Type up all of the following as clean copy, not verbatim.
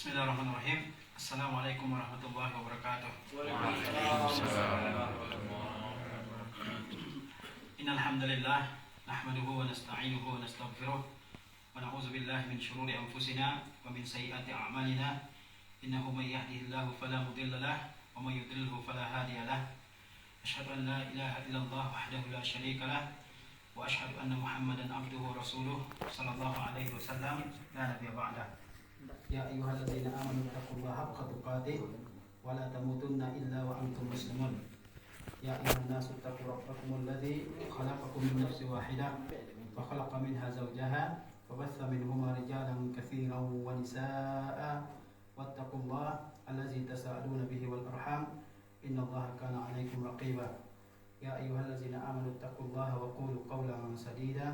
Bismillahirrahmanirrahim. Assalamualaikum warahmatullahi wabarakatuh. Innal hamdalillah nahmaduhu wa nasta'inuhu wa nastaghfiruh wa na'udzu billahi min shururi anfusina wa min sayyiati a'malina. Innahu may yahdihillahu fala mudilla lahu wa may yudlilhu fala hadiya lahu. Asyhadu an la ilaha illallah wahdahu la syarika lahu wa asyhadu anna Muhammadan abduhu wa rasuluh sallallahu alaihi wasallam la nabiyya ba'dah. Ya ayyuhalladzina amanu taqullaha haqqa tuqatih wa la tamutunna illa wa antum muslimun. Ya ayyuhan nasu taqu rabbakumul ladzi khalaqakum min nafsin wahidah wa khalaqa minha zawjaha wa batha minhuma rijalan katsiran wa nisaa'a wattaqullaha allazi tasaaluna bihi wal arham innallaha kana 'alaikum raqiba. Ya ayyuhalladzina amanu taqullaha wa qulu qawlan sadida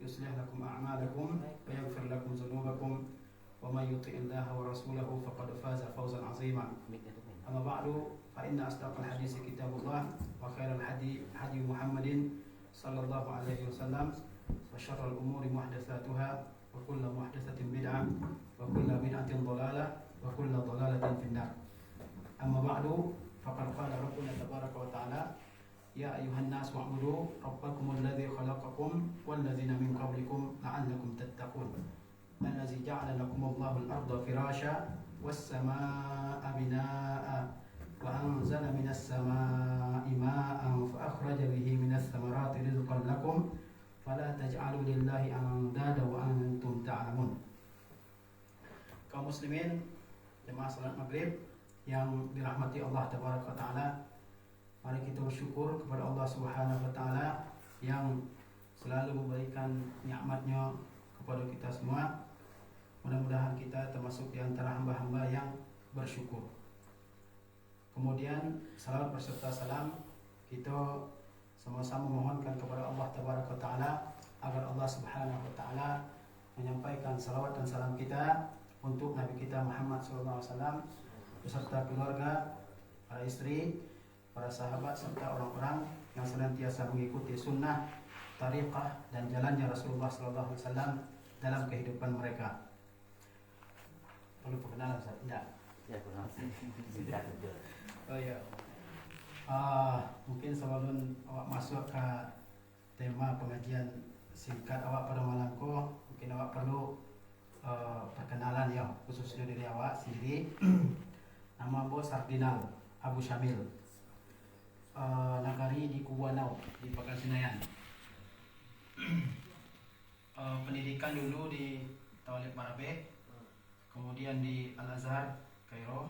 yuslih lakum a'malakum wa yaghfir lakum dhunubakum ومن يطع الله ورسوله فقد فاز فوزا عظيما. أما بعد فإن أصدق الحديث كتاب الله وخير الهدي هدي محمد صلى الله عليه وسلم وشر الأمور محدثاتها وكل محدثة بدعة وكل بدعة ضلالة وكل ضلالة في النار. أما بعد فقد قال ربنا تبارك وتعالى يا أيها الناس واعبدوا ربكم الذي خلقكم والذين من قبلكم لعلكم تتقون. الذي جعل لكم الله الأرض فراشا والسماء بناء وأنزل من السماء ماء فأخرج به من الثمرات رزقا لكم فلا تجعلوا لله أندادا وأنتم تعلمون. Kaum muslimin jemaah salat maghrib yang dirahmati Allah Tabaraka wa Ta'ala, mari kita bersyukur kepada Allah Subhanahu wa Ta'ala yang selalu memberikan nikmat-Nya kepada kita semua. Mudah-mudahan kita termasuk di antara hamba-hamba yang bersyukur. Kemudian salawat berserta salam kita sama-sama mohonkan kepada Allah Tabaraka Ta'ala agar Allah Subhanahu Wa Ta'ala menyampaikan salawat dan salam kita untuk Nabi kita Muhammad SAW beserta keluarga, para istri, para sahabat serta orang-orang yang senantiasa mengikuti sunnah, tariqah dan jalannya Rasulullah SAW dalam kehidupan mereka. Perlu perkenalan Ustaz? Tidak. Ya, perkenalan. Oh ya. Mungkin sebelum awak masuk ke tema pengajian singkat awak pada malam ko, mungkin awak perlu perkenalan ya, khususnya dari awak sendiri. Nama Bo Sardinal Abu Syamil. Nagari di Kubuanau di Pekanbayan. Pendidikan dulu di Tauhid Marabe, kemudian di Al-Azhar Kairo,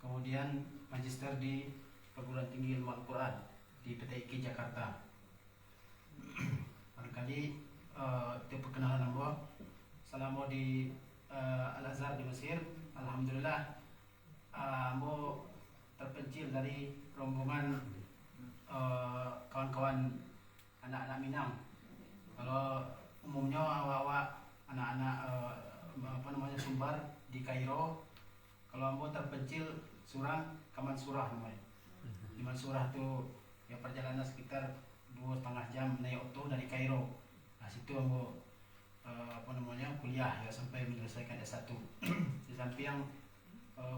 kemudian magister di Perguruan Tinggi Ilmu Al-Quran di PTIK Jakarta. Barangkali itu perkenalan Ambo. Selama di Al-Azhar di Mesir, alhamdulillah Ambo terpencil dari rombongan kawan-kawan anak-anak Minang. Kalau umumnya awak-awak anak-anak Sumbar di Kairo, kalau Ambo terpencil Surah Kaman Surah namanya. Di Surah itu ya perjalanan sekitar 2,5 jam naik auto dari Kairo. Nah situ Ambo kuliah ya sampai menyelesaikan S1. Di samping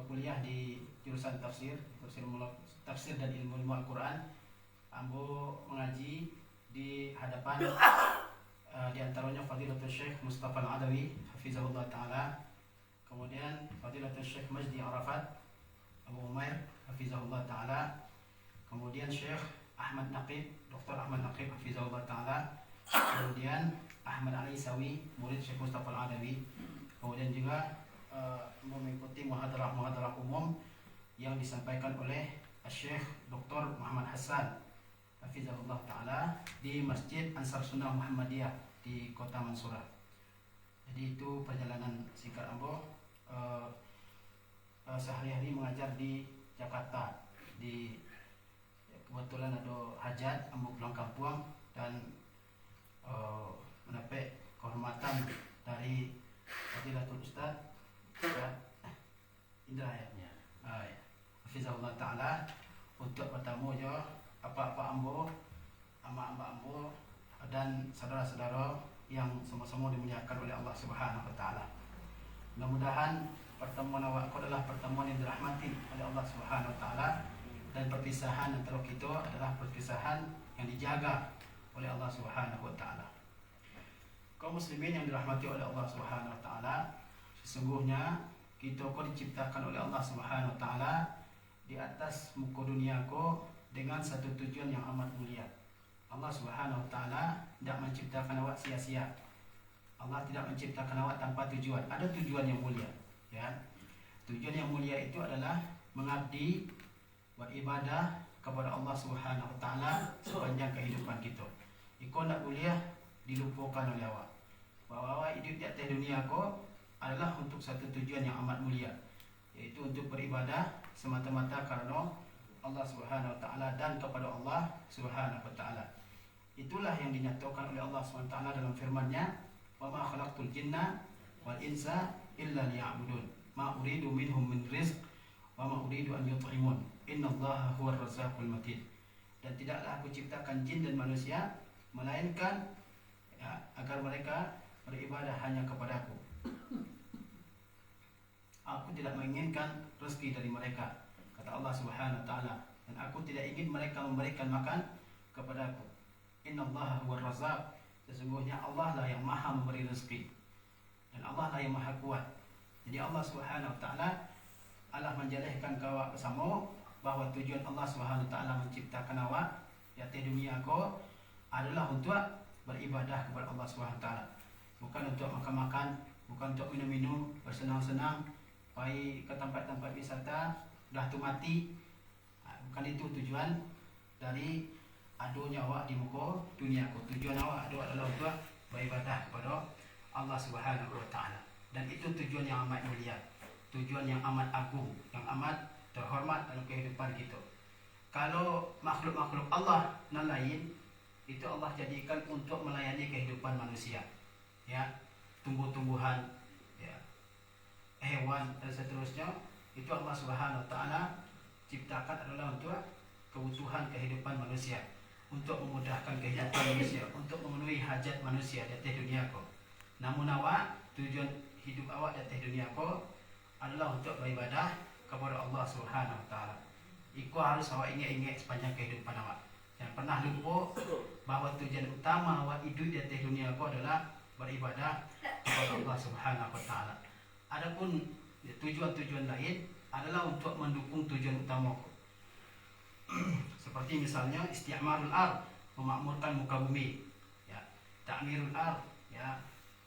kuliah di jurusan tafsir dan ilmu Al-Quran, Ambo mengaji di hadapan di antaranya Fadilatul Syekh Mustafa Al-Adawi hafizahullah ta'ala, kemudian Fadilatul Syekh Majdi Arafat Abu Umair hafizahullah ta'ala, kemudian Syekh Ahmad Naqib Dr. Ahmad Naqib hafizahullah ta'ala, kemudian Ahmad Ali Sawi murid Syekh Mustafa Al-Adawi, kemudian juga mengikuti muhadarah umum yang disampaikan oleh Syekh Dr. Muhammad Hassan hafizahullah ta'ala di Masjid Ansar Sunnah Muhammadiyah di Kota Mansurah. Jadi itu perjalanan singkat Ambo. Sehari-hari mengajar di Jakarta. Kebetulan ada hajat Ambo pulang kampung dan mendapat kehormatan dari Fadilatul Ustaz Indra ya. Hafizahullah ta'ala untuk bertamu ya apa-apa Ambo, ama-ama Ambo dan saudara-saudara yang sama-sama dimuliakan oleh Allah Subhanahu wa Ta'ala. Mudah-mudahan pertemuan awak adalah pertemuan yang dirahmati oleh Allah Subhanahu wa taala, dan perpisahan antara kita adalah perpisahan yang dijaga oleh Allah Subhanahu wa taala. Kaum muslimin yang dirahmati oleh Allah Subhanahu wa taala, sesungguhnya kita kau diciptakan oleh Allah Subhanahu wa taala di atas muka dunia ko dengan satu tujuan yang amat mulia. Allah Subhanahu wa taala tidak menciptakan awak sia-sia. Allah tidak menciptakan awak tanpa tujuan. Ada tujuan yang mulia, ya. Tujuan yang mulia itu adalah mengabdi, beribadah kepada Allah Subhanahu wa taala sepanjang kehidupan kita. Iko nak boleh dilupakan oleh awak. Bahwa awak hidup di atas dunia ko adalah untuk satu tujuan yang amat mulia, yaitu untuk beribadah semata-mata karena Allah Subhanahu wa taala dan kepada Allah Subhanahu wa taala. Itulah yang dinyatakan oleh Allah Subhanahu wa taala dalam firman-Nya, "Wa ma khalaqtul jinna wal insa illa liya'budun. Ma uridu minhum min rizq wa ma uridu an yut'imun. Innallaha huwar razzaqul matin." Dan tidaklah aku ciptakan jin dan manusia melainkan ya, agar mereka beribadah hanya kepadaku. Aku tidak menginginkan rezeki dari mereka, kata Allah Subhanahu wa taala, dan aku tidak ingin mereka memberikan makan kepadaku. Innallaha huwar razzaq. Sesungguhnya Allah lah yang maha memberi rezeki, dan Allah lah yang maha kuat. Jadi Allah Subhanahu wa taala Allah menjalihkan kawak bersama bahawa tujuan Allah Subhanahu wa taala menciptakan awak di atas dunia ko adalah untuk beribadah kepada Allah Subhanahu wa taala. Bukan untuk makan-makan, bukan untuk minum-minum, bersenang-senang, pergi ke tempat-tempat wisata, dah tu mati. Bukan itu tujuan dari adanya awak di muka dunia ko. Tujuan awak adalah untuk beribadah kepada Allah Subhanahu wa taala. Dan itu tujuan yang amat mulia, tujuan yang amat agung, yang amat terhormat dalam kehidupan kita. Kalau makhluk-makhluk Allah yang lain itu Allah jadikan untuk melayani kehidupan manusia, ya, tumbuh-tumbuhan, ya, hewan dan seterusnya, itu Allah Subhanahu wa taala ciptakan adalah untuk kebutuhan kehidupan manusia, untuk memudahkan kehidupan manusia, untuk memenuhi hajat manusia di atas dunia ko. Namun awak, tujuan hidup awak di atas dunia ko adalah untuk beribadah kepada Allah Subhanahu wa taala. Iku harus awak ingat-ingat sepanjang kehidupan awak. Jangan pernah lupa bahawa tujuan utama awak hidup di atas dunia ko adalah beribadah kepada Allah Subhanahu wa taala. Adapun tujuan-tujuan lain adalah untuk mendukung tujuan utama ko. Seperti misalnya isti'marul ard, memakmurkan muka bumi, ya, ta'mirul ard, ya,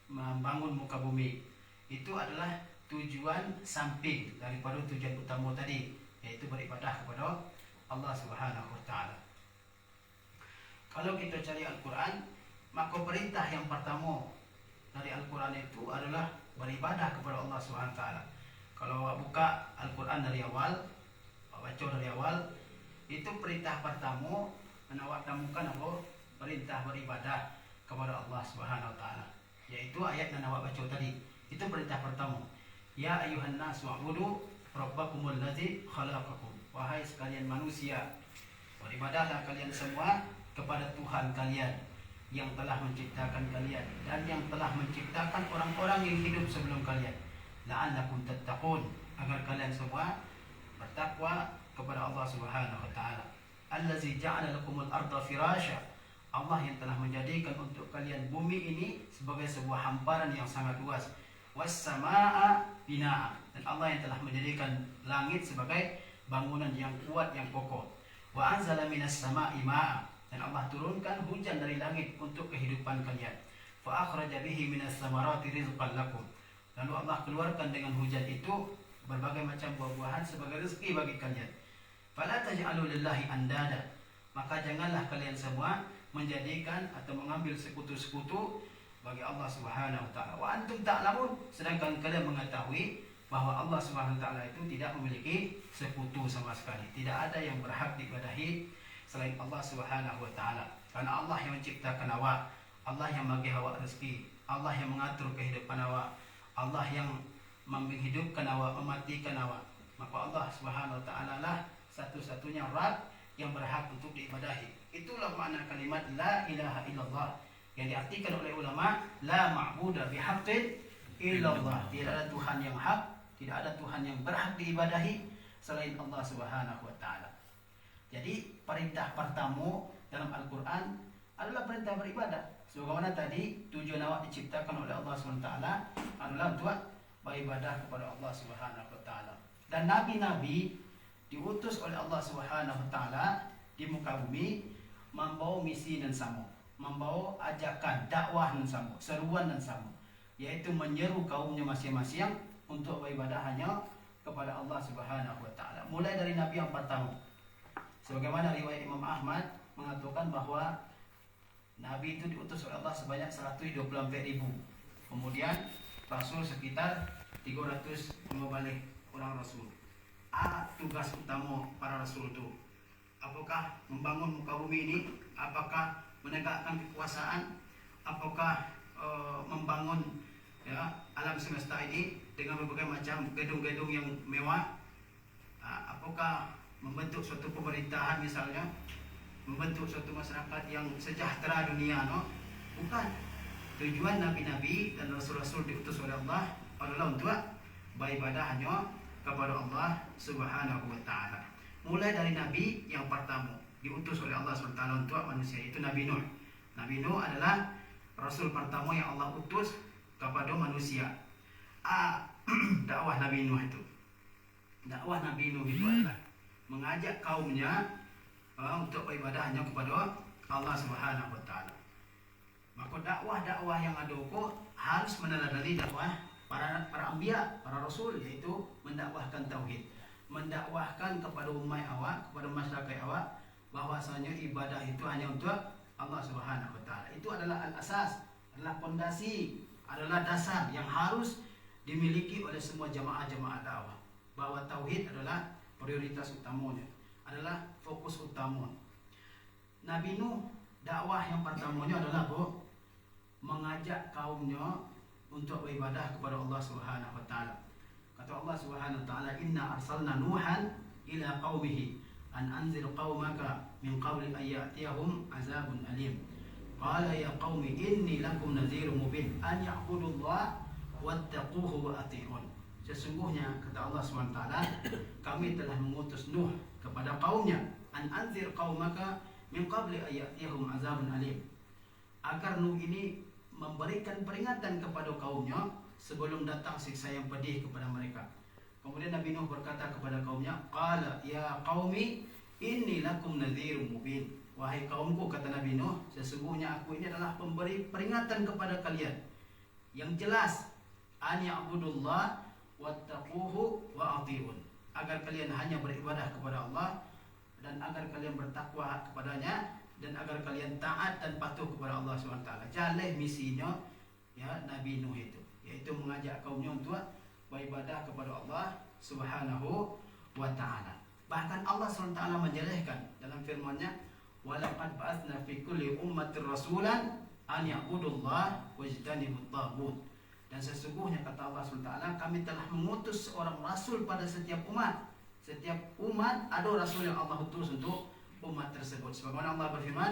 membangun muka bumi. Itu adalah tujuan samping daripada tujuan utama tadi, yaitu beribadah kepada Allah Subhanahu wa taala. Kalau kita cari Al-Quran, maka perintah yang pertama dari Al-Quran itu adalah beribadah kepada Allah Subhanahu wa taala. Kalau awak buka Al-Quran dari awal, awak baca dari awal, itu perintah pertama yang awak temukan apa? Perintah beribadah kepada Allah Subhanahu wa taala, yaitu ayat yang awak baca tadi. Itu perintah pertama. Ya ayuhan nas wa'budu rabbakumul ladzi khalaqakum. Wahai sekalian manusia, beribadahlah kalian semua kepada Tuhan kalian yang telah menciptakan kalian dan yang telah menciptakan orang-orang yang hidup sebelum kalian. La'allakum tattaqun, agar kalian semua bertakwa kepada Allah Subhanahu wa taala. Allazi ja'ala lakumul arda firasya. Allah yang telah menjadikan untuk kalian bumi ini sebagai sebuah hamparan yang sangat luas. Was-samaa'a binaa'a, dan Allah yang telah menjadikan langit sebagai bangunan yang kuat, yang kokoh. Wa anzala minas samaa'i maa'a, dan Allah turunkan hujan dari langit untuk kehidupan kalian. Fa akhraja bihi minas samarati rizqan lakum, lalu Allah keluarkan dengan hujan itu berbagai macam buah-buahan sebagai rezeki bagi kalian. Fala taj'alu lillahi andada, maka janganlah kalian semua menjadikan atau mengambil sekutu-sekutu bagi Allah Subhanahu wa taala. Wa antum ta'lamun, sedangkan kalian mengetahui bahawa Allah Subhanahu wa taala itu tidak memiliki sekutu sama sekali. Tidak ada yang berhak diibadahi selain Allah Subhanahu wa taala. Karena Allah yang menciptakan awak, Allah yang bagi awak rezeki, Allah yang mengatur kehidupan awak, Allah yang menghidupkan awak, mematikan awak. Maka Allah Subhanahu wa taala lah satu-satunya Rabb yang berhak untuk diibadahi. Itulah makna kalimat la ilaha illallah, yang diartikan oleh ulama la ma'budu bihaqqin illallah. Tidak ada Tuhan yang hak, Tidak ada Tuhan yang berhak diibadahi selain Allah Subhanahu wa taala. Jadi perintah pertama dalam Al-Qur'an adalah perintah beribadah. Sebagaimana tadi tujuan awak diciptakan oleh Allah Subhanahu wa taala adalah untuk beribadah kepada Allah Subhanahu wa taala. Dan nabi-nabi diutus oleh Allah Subhanahu wa taala di muka bumi membawa misi dan sama, membawa ajakan dakwah dan sama, seruan dan sama, yaitu menyeru kaumnya masing-masing untuk beribadah hanya kepada Allah Subhanahu wa taala. Mulai dari nabi yang pertama. Sebagaimana riwayat Imam Ahmad mengatakan bahwa nabi itu diutus oleh Allah sebanyak 124.000. Kemudian rasul sekitar 315 orang rasul. Tugas utama para rasul itu apakah membangun muka bumi ini? Apakah menegakkan kekuasaan? Apakah membangun alam semesta ini dengan berbagai macam gedung-gedung yang mewah? Apakah membentuk suatu pemerintahan misalnya, membentuk suatu masyarakat yang sejahtera dunia? No? Bukan. Tujuan nabi-nabi dan rasul-rasul diutus oleh Allah adalah untuk beribadah hanya kepada Allah Subhanahu wa taala. Mulai dari nabi yang pertama diutus oleh Allah Subhanahu wa taala untuk manusia, itu Nabi Nuh. Nabi Nuh adalah rasul pertama yang Allah utus kepada manusia. Dakwah Nabi Nuh itu. Dakwah Nabi Nuh itu adalah mengajak kaumnya untuk beribadah hanya kepada Allah Subhanahu wa taala. Maka dakwah-dakwah yang ada kok harus meneladani dakwah para anbiya, para rasul, yaitu mendakwahkan tauhid, mendakwahkan kepada umat awak, kepada masyarakat awak bahwasanya ibadah itu hanya untuk Allah Subhanahu wa taala. Itu adalah al-asas, adalah fondasi, adalah dasar yang harus dimiliki oleh semua jamaah-jamaah dakwah, bahwa tauhid adalah prioritas utamanya, adalah fokus utama. Nabi Nuh dakwah yang pertamanya adalah mengajak kaumnya untuk beribadah kepada Allah Subhanahu wa taala. Kata Allah Subhanahu wa taala, "Inna arsalna Nuhan ila qaumihi an anzir qaumaka min qabli an ya'tiyahum azabun alim. Qala ya qaumi inni lakum nadhirun mubin an ya'budullaha wattaquhu wa ati'un." Sesungguhnya kata Allah Subhanahu wa taala, kami telah mengutus Nuh kepada kaumnya, an anzir qaumaka min qabli an ya'tiyahum azabun alim, agar Nuh ini memberikan peringatan kepada kaumnya sebelum datang siksa yang pedih kepada mereka. Kemudian Nabi Nuh berkata kepada kaumnya, qala ya qaumi inni lakum nadhirun mubin. Wahai kaumku, kata Nabi Nuh, sesungguhnya aku ini adalah pemberi peringatan kepada kalian yang jelas, an ya'budullah wattaquhu wa ati'un, agar kalian hanya beribadah kepada Allah dan agar kalian bertakwa kepadanya, dan agar kalian taat dan patuh kepada Allah SWT. Jalan misinya Nabi Nuh itu, yaitu mengajak kaumnya untuk beribadah kepada Allah Subhanahu wa taala. Bahkan Allah SWT menjelaskan dalam firman-Nya, "Walaqad ba'atsna fi kulli ummatin rasulan an ya'budullaha wajtanibut taghut." Dan sesungguhnya kata Allah SWT, kami telah mengutus seorang rasul pada setiap umat. Setiap umat ada rasul yang Allah utus untuk umat tersebut. Sebagaimana Allah berfirman,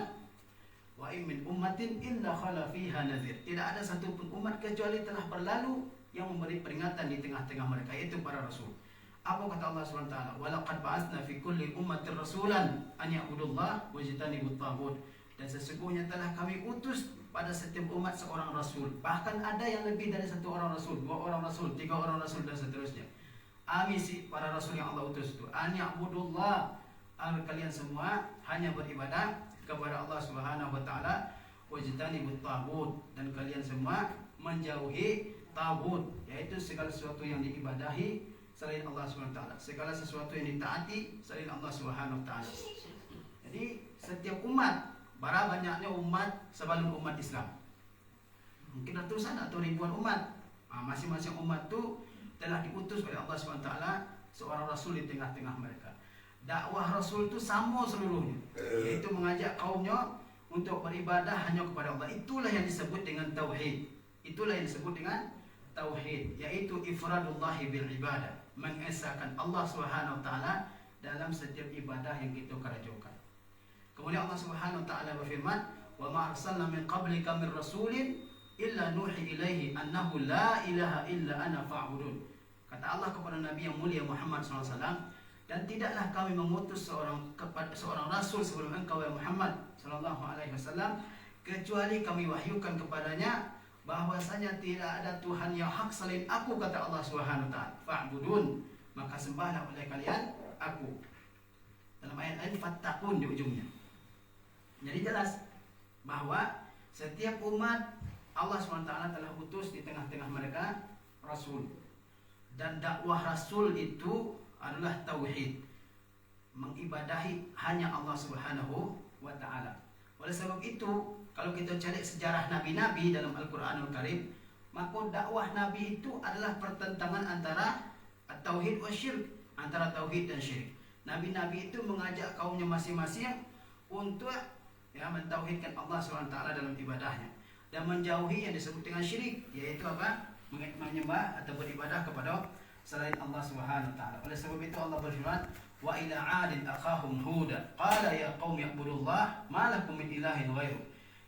"Wa in min ummatin illa khala fiha nadhir." Tidak ada satu pun umat kecuali telah berlalu yang memberi peringatan di tengah-tengah mereka, yaitu para rasul. Apa kata Allah SWT? "Walaqad ba'atsna fi kulli ummatin rasulan an ya'budullaha wajtanibut taghut." Dan sesungguhnya telah kami utus pada setiap umat seorang rasul. Bahkan ada yang lebih dari satu orang rasul, 2 orang rasul, 3 orang rasul dan seterusnya. Misi para rasul yang Allah utus itu an ya'budullah, agar kalian semua hanya beribadah kepada Allah Subhanahu wa taala, wajtanibut taghut, dan kalian semua menjauhi taghut, yaitu segala sesuatu yang diibadahi selain Allah Subhanahu wa taala, segala sesuatu yang ditaati selain Allah Subhanahu wa taala. Jadi setiap umat, bara banyaknya umat sebelum umat Islam, mungkin ratusan atau ribuan umat, masing-masing umat itu telah diutus oleh Allah Subhanahu wa taala seorang rasul di tengah-tengah mereka. Dakwah Rasul itu sama seluruhnya, yaitu mengajak kaumnya untuk beribadah hanya kepada Allah. Itulah yang disebut dengan tauhid. Itulah yang disebut dengan tauhid, yaitu ifradullahi bil ibadah, mengesahkan Allah Subhanahu wa taala dalam setiap ibadah yang kita kerjakan. Kemudian Allah Subhanahu wa taala berfirman, "Wa ma arsalna min qablika min rasulin illa nuhi ilaihi annahu la ilaha illa ana fa'budun." Kata Allah kepada Nabi yang mulia Muhammad SAW, dan tidaklah kami mengutus seorang rasul sebelum engkau ya Muhammad SAW, kecuali kami wahyukan kepadanya bahwasanya tidak ada Tuhan yang hak selain aku, kata Allah Subhanahu wa taala. Fa'budun, maka sembahlah oleh kalian aku. Dalam ayat lain fattaqun di ujungnya. Jadi jelas bahwa setiap umat Allah SWT telah utus di tengah-tengah mereka rasul. Dan dakwah rasul itu adalah tauhid, mengibadahi hanya Allah Subhanahu wa taala. Oleh sebab itu, kalau kita cari sejarah nabi-nabi dalam Al-Qur'anul Karim, maka dakwah nabi itu adalah pertentangan antara tauhid wa syirik, antara tauhid dan syirik. Nabi-nabi itu mengajak kaumnya masing-masing untuk mentauhidkan Allah SWT dalam ibadahnya dan menjauhi yang disebut dengan syirik, yaitu apa? Menyembah atau beribadah kepada selain Allah Subhanahu wa taala. Oleh sebab itu Allah berfirman, wa ila 'adin akhahum huda qala ya qaumi ibudullah ma lakum min ilahin ghairu.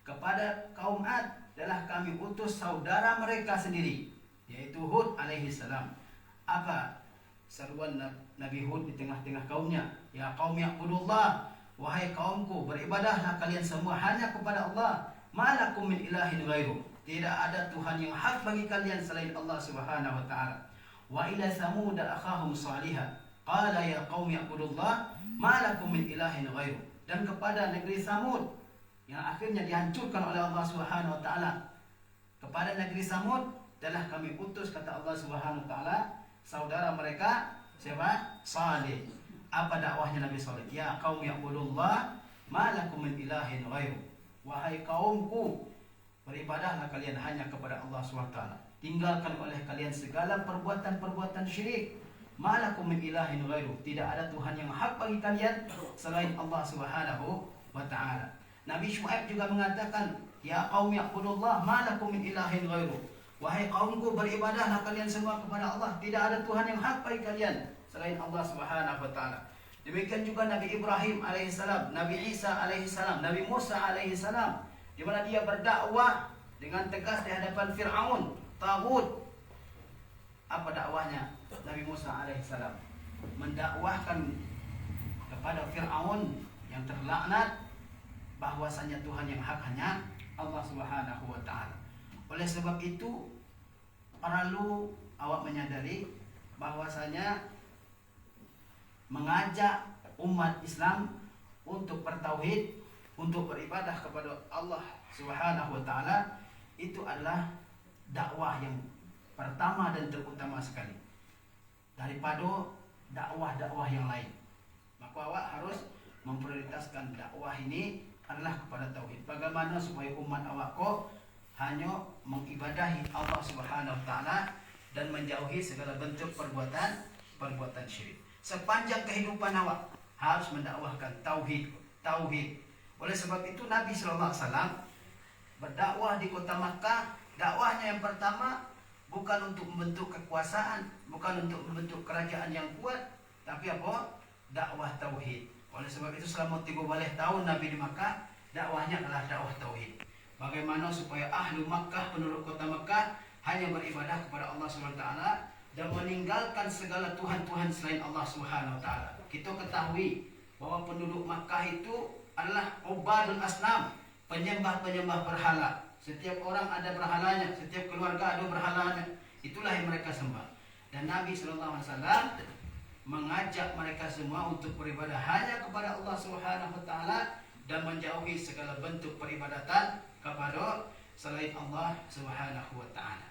Kepada kaum Ad adalah kami utus saudara mereka sendiri, yaitu Hud alaihi salam. Apa seruan Nabi Hud di tengah-tengah kaumnya? Ya qaumi ibudullah, wahai kaumku, beribadahlah kalian semua hanya kepada Allah. Ma lakum min ilahin ghairu. Tidak ada Tuhan yang hak bagi kalian selain Allah Subhanahu wa taala. Wa ila Thamud akhahum Salihah qala ya qaumi ibudullah ma lakum min ilahin ghairu. Dan kepada negeri Thamud yang akhirnya dihancurkan oleh Allah Subhanahu wa taala, kepada negeri Thamud telah kami utus, kata Allah Subhanahu wa taala, saudara mereka siapa? Salih. Apa dakwahnya Nabi Salih? Ya qaumi ibudullah ma lakum min ilahin ghairu. Wahai kaumku, beribadahlah kalian hanya kepada Allah SWT. Tinggalkan oleh kalian segala perbuatan-perbuatan syirik. Malakum min ilahin ghairu. Tidak ada Tuhan yang hak bagi kalian selain Allah Subhanahu wa taala. Nabi Syuaib juga mengatakan, ya qaumi ibudullah malakum min ilahin ghairu. Wahai kaumku, beribadahlah kalian semua kepada Allah. Tidak ada Tuhan yang hak bagi kalian selain Allah Subhanahu wa taala. Demikian juga Nabi Ibrahim alaihissalam, Nabi Isa alaihissalam, Nabi Musa alaihissalam, di mana dia berdakwah dengan tegas di hadapan Fir'aun, taghut. Apa dakwahnya Nabi Musa alaihissalam? Mendakwahkan kepada Fir'aun yang terlaknat bahwasanya Tuhan yang hak hanya Allah Subhanahu wa taala. Oleh sebab itu, perlu awak menyadari bahwasanya mengajak umat Islam untuk bertauhid, untuk beribadah kepada Allah Subhanahu wa taala, itu adalah dakwah yang pertama dan terutama sekali daripada dakwah-dakwah yang lain. Maka awak harus memprioritaskan dakwah ini adalah kepada tauhid. Bagaimana supaya umat awak kok hanya mengibadahi Allah Subhanahu wa taala dan menjauhi segala bentuk perbuatan syirik. Sepanjang kehidupan awak harus mendakwahkan tauhid. Oleh sebab itu Nabi sallallahu alaihi wasallam berdakwah di kota Makkah. Dakwahnya yang pertama bukan untuk membentuk kekuasaan, bukan untuk membentuk kerajaan yang kuat, tapi apa? Dakwah tauhid. Oleh sebab itu selama 13 tahun Nabi di Makkah, dakwahnya adalah dakwah tauhid. Bagaimana supaya ahlu Makkah, penduduk kota Makkah, hanya beribadah kepada Allah Subhanahu wa taala dan meninggalkan segala tuhan-tuhan selain Allah Subhanahu wa taala. Kita ketahui bahwa penduduk Makkah itu adalah ubadul asnam, penyembah-penyembah berhala. Setiap orang ada berhalanya, setiap keluarga ada berhalanya. Itulah yang mereka sembah. Dan Nabi sallallahu alaihi wasallam mengajak mereka semua untuk beribadah hanya kepada Allah Subhanahu wa taala dan menjauhi segala bentuk peribadatan kepada selain Allah Subhanahu wa taala.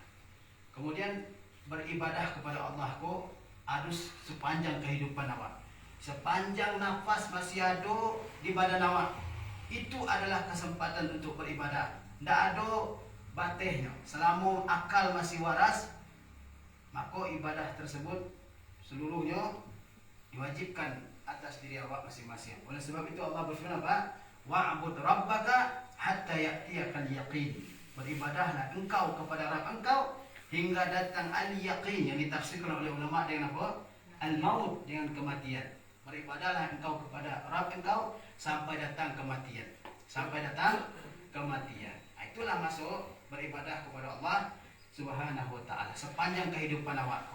Kemudian beribadah kepada Allah kok harus sepanjang kehidupan awak. Sepanjang nafas masih ada di badan awak, itu adalah kesempatan untuk beribadah. Tidak ada batihnya. Selama akal masih waras, maka ibadah tersebut seluruhnya diwajibkan atas diri awak masing-masing. Oleh sebab itu Allah berfirman apa? Wa'bud rabbaka hatta ya'tiyakal yaqin. Beribadahlah engkau kepada Rabb engkau hingga datang al-yaqin, yang ditafsirkan oleh ulama dengan apa? Al-maut, dengan kematian. Beribadahlah engkau kepada Rabb engkau sampai datang kematian. Sampai datang kematian. Itulah masuk beribadah kepada Allah Subhanahu wa taala sepanjang kehidupan awak.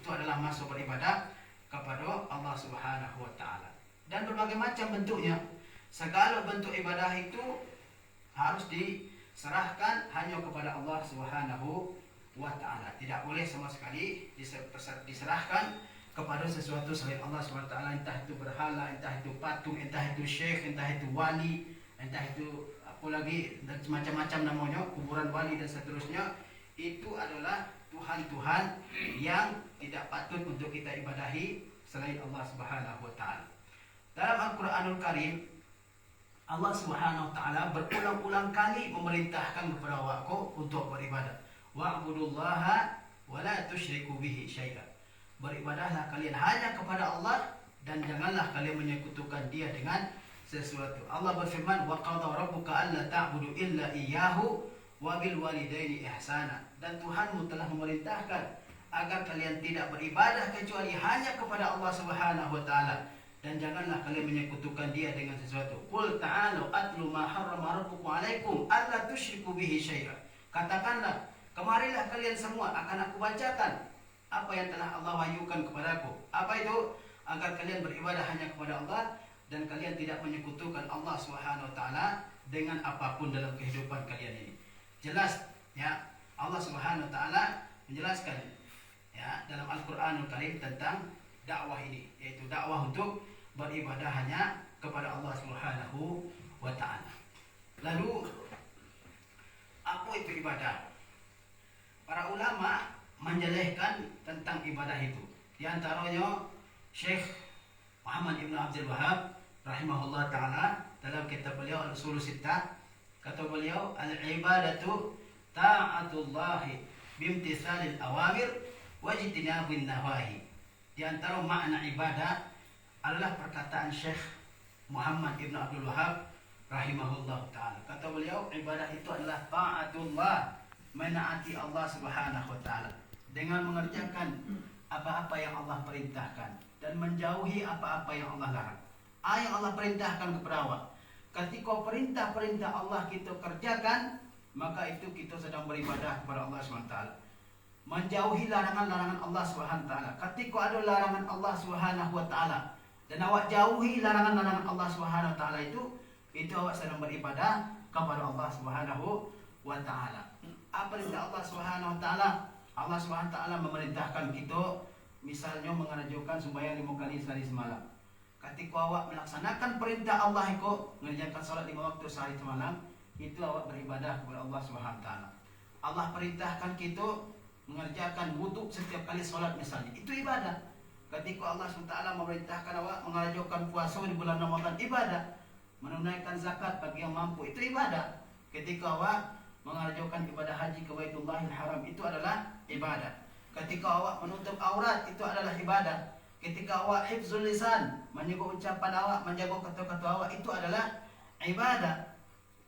itu adalah masuk beribadah kepada Allah Subhanahu wa taala. Dan berbagai macam bentuknya. Segala bentuk ibadah itu harus diserahkan hanya kepada Allah Subhanahu wa taala. Tidak boleh sama sekali diserahkan kepada sesuatu selain Allah Subhanahu wa taala, entah itu berhala, entah itu patung, entah itu syekh, entah itu wali, entah itu apa lagi dan macam-macam namanya, kuburan wali dan seterusnya. Itu adalah Tuhan-Tuhan yang tidak patut untuk kita ibadahi selain Allah Subhanahu wa taala. Dalam Al-Qur'anul Karim, Allah Subhanahu wa taala berulang-ulang kali memerintahkan kepada awakku untuk beribadah. Wa'budullaha wa la tusyriku bihi syai'a. Beribadahlah kalian hanya kepada Allah dan janganlah kalian menyekutukan Dia dengan sesuatu. Allah berfirman, "Wa qadha rabbuka alla ta'budu illa iyyahu wa bil walidaini ihsana." Dan Tuhanmu telah memerintahkan agar kalian tidak beribadah kecuali hanya kepada Allah Subhanahu wa taala dan janganlah kalian menyekutukan Dia dengan sesuatu. Qul ta'alu atlu ma harrama rabbukum 'alaikum alla tusyriku bihi syai'a. Katakanlah, kemarilah kalian semua, akan aku bacakan apa yang telah Allah wahyukan kepadaku. Apa itu? Agar kalian beribadah hanya kepada Allah dan kalian tidak menyekutukan Allah Subhanahu wa taala dengan apapun dalam kehidupan kalian ini. Jelas ya, Allah Subhanahu wa taala menjelaskan ya dalam Al-Qur'anul Karim tentang dakwah ini, yaitu dakwah untuk beribadah hanya kepada Allah Subhanahu wa taala. Lalu apa itu ibadah? Para ulama menjelaskan tentang ibadah itu. Di antaranya Syekh Muhammad Ibn Abdul Wahab rahimahullah ta'ala dalam kitab beliau Al-Usul Sittah, kata beliau, al-ibadatu ta'atullahi bimtithalil awamir wajtinabin nawahi. Di antara makna ibadah adalah perkataan Syekh Muhammad Ibn Abdul Wahab rahimahullah ta'ala. Kata beliau, ibadah itu adalah ta'atullah, menaati Allah Subhanahu wa ta'ala dengan mengerjakan apa-apa yang Allah perintahkan dan menjauhi apa-apa yang Allah larang. Yang Allah perintahkan kepada awak, ketika perintah-perintah Allah kita kerjakan, maka itu kita sedang beribadah kepada Allah SWT. Menjauhi larangan-larangan Allah SWT. Ketika ada larangan Allah SWT dan awak jauhi larangan-larangan Allah SWT itu awak sedang beribadah kepada Allah SWT. Apa perintah Allah SWT? Allah SWT memerintahkan kita misalnya mengerjakan sembahyang 5 kali sehari semalam. Ketika awak melaksanakan perintah Allah itu mengerjakan salat 5 waktu sehari semalam, itu awak beribadah kepada Allah SWT. Allah perintahkan kita mengerjakan wudu setiap kali salat misalnya, itu ibadah. Ketika Allah SWT memerintahkan awak mengerjakan puasa di bulan Ramadan, ibadah. Menunaikan zakat bagi yang mampu, itu ibadah. Ketika awak mengerjakan ibadah haji ke Baitullahil Haram, itu adalah ibadah. Ketika awak menutup aurat, itu adalah ibadah. Ketika awak hifzul lisan, menjaga ucapan awak, menjaga kata-kata awak, itu adalah ibadah.